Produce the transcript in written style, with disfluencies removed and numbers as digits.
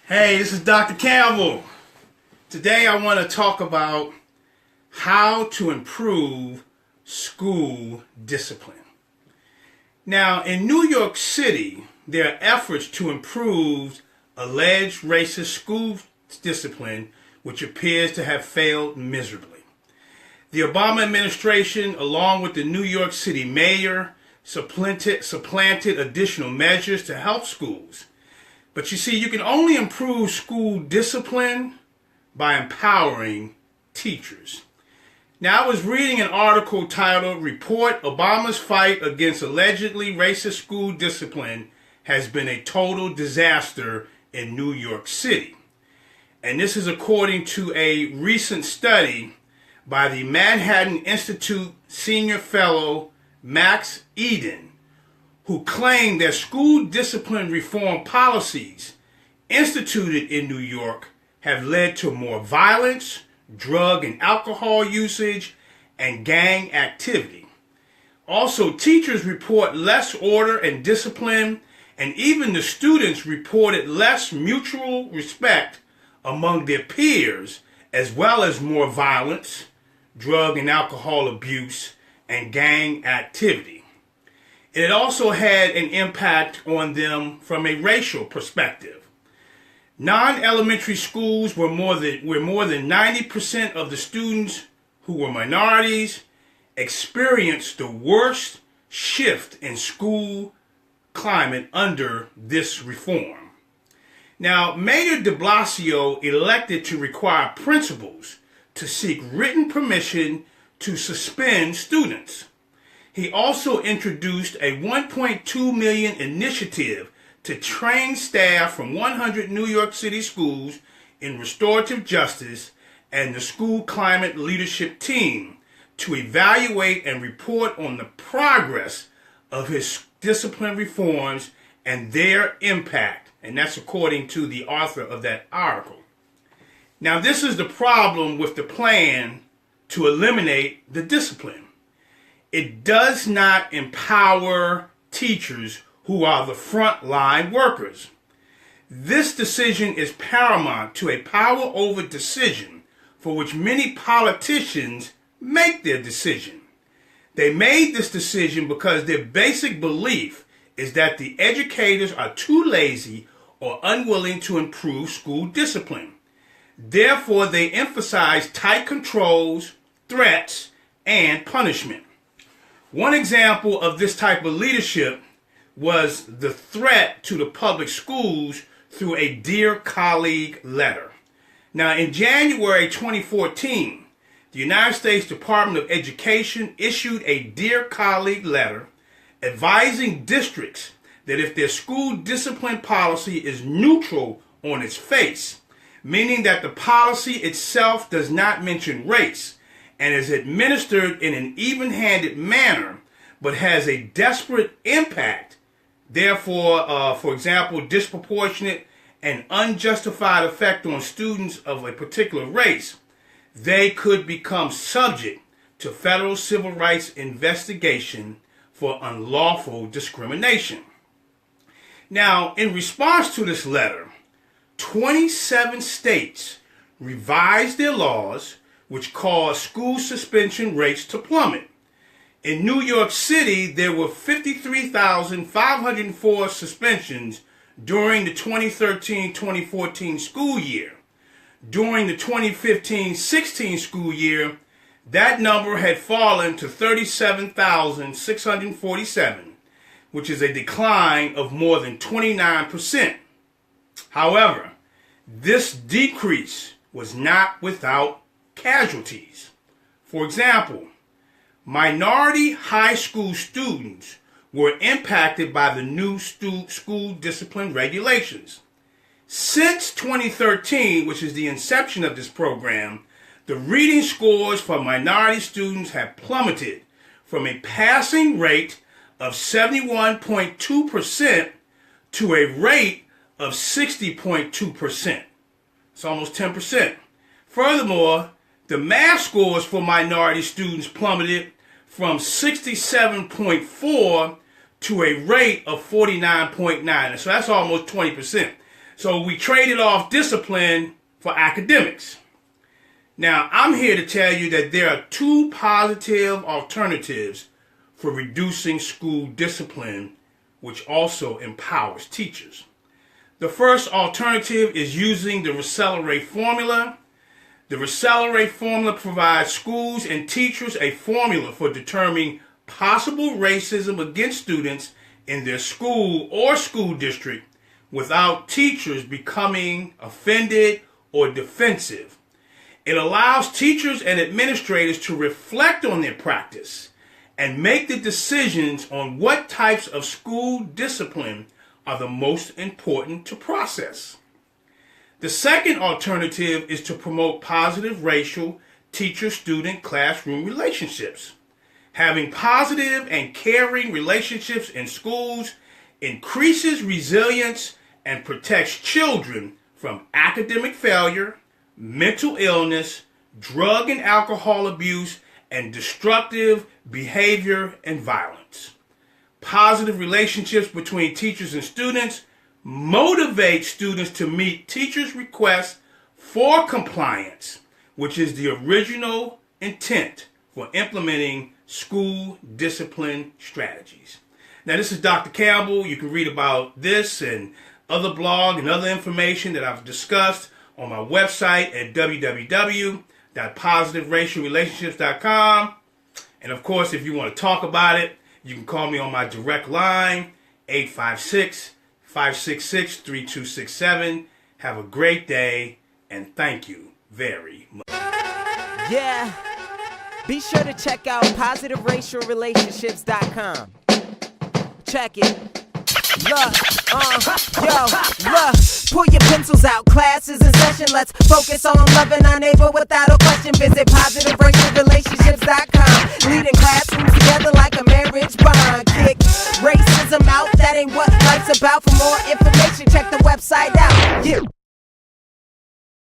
Hey, this is Dr. Campbell. Today I want to talk about how to improve school discipline. Now, in New York City, there are efforts to improve alleged racist school discipline, which appears to have failed miserably. The Obama administration, along with the New York City mayor, supplanted additional measures to help schools. But you see, you can only improve school discipline by empowering teachers. Now, I was reading an article titled, "Report Obama's Fight Against Allegedly Racist School Discipline Has Been a Total Disaster in New York City." And this is according to a recent study by the Manhattan Institute senior fellow Max Eden, who claimed that school discipline reform policies instituted in New York have led to more violence, drug and alcohol usage, and gang activity. Also, teachers report less order and discipline, and even the students reported less mutual respect among their peers, as well as more violence, drug and alcohol abuse, and gang activity. It also had an impact on them from a racial perspective. Non-elementary schools where more than 90% of the students who were minorities experienced the worst shift in school climate under this reform. Now, Mayor de Blasio elected to require principals to seek written permission to suspend students. He also introduced a $1.2 million initiative to train staff from 100 New York City schools in restorative justice and the school climate leadership team to evaluate and report on the progress of his discipline reforms and their impact. And that's according to the author of that article. Now, this is the problem with the plan to eliminate the discipline. It does not empower teachers who are the frontline workers. This decision is paramount to a power over decision for which many politicians make their decision. They made this decision because their basic belief is that the educators are too lazy or unwilling to improve school discipline. Therefore, they emphasize tight controls, threats, and punishment. One example of this type of leadership was the threat to the public schools through a Dear Colleague letter. Now, in January 2014, the United States Department of Education issued a Dear Colleague letter advising districts that if their school discipline policy is neutral on its face, meaning that the policy itself does not mention race, and is administered in an even-handed manner, but has a disparate impact, therefore, for example, disproportionate and unjustified effect on students of a particular race, they could become subject to federal civil rights investigation for unlawful discrimination. Now, in response to this letter, 27 states revised their laws, which caused school suspension rates to plummet. In New York City, there were 53,504 suspensions during the 2013-2014 school year. During the 2015-16 school year, that number had fallen to 37,647, which is a decline of more than 29%. However, this decrease was not without casualties. For example, minority high school students were impacted by the new school discipline regulations. Since 2013, which is the inception of this program, the reading scores for minority students have plummeted from a passing rate of 71.2% to a rate of 60.2%. It's almost 10%. Furthermore, the math scores for minority students plummeted from 67.4 to a rate of 49.9. So that's almost 20%. So we traded off discipline for academics. Now, I'm here to tell you that there are two positive alternatives for reducing school discipline, which also empowers teachers. The first alternative is using the Recelerate formula. The Recelerate formula provides schools and teachers a formula for determining possible racism against students in their school or school district without teachers becoming offended or defensive. It allows teachers and administrators to reflect on their practice and make the decisions on what types of school discipline are the most important to process. The second alternative is to promote positive racial teacher-student classroom relationships. Having positive and caring relationships in schools increases resilience and protects children from academic failure, mental illness, drug and alcohol abuse, and destructive behavior and violence. Positive relationships between teachers and students motivate students to meet teachers' requests for compliance, which is the original intent for implementing school discipline strategies. Now, this is Dr. Campbell. You can read about this and other blog and other information that I've discussed on my website at www.positiveracialrelationships.com. And of course, if you want to talk about it, you can call me on my direct line, 856-566-3267. Have a great day, and thank you very much. Yeah. Be sure to check out positiveracialrelationships.com. Check it. Look, pull your pencils out, class is in session. Let's focus on loving our neighbor without a question. Visit positiveracialrelationships.com. Leading classrooms together like a marriage.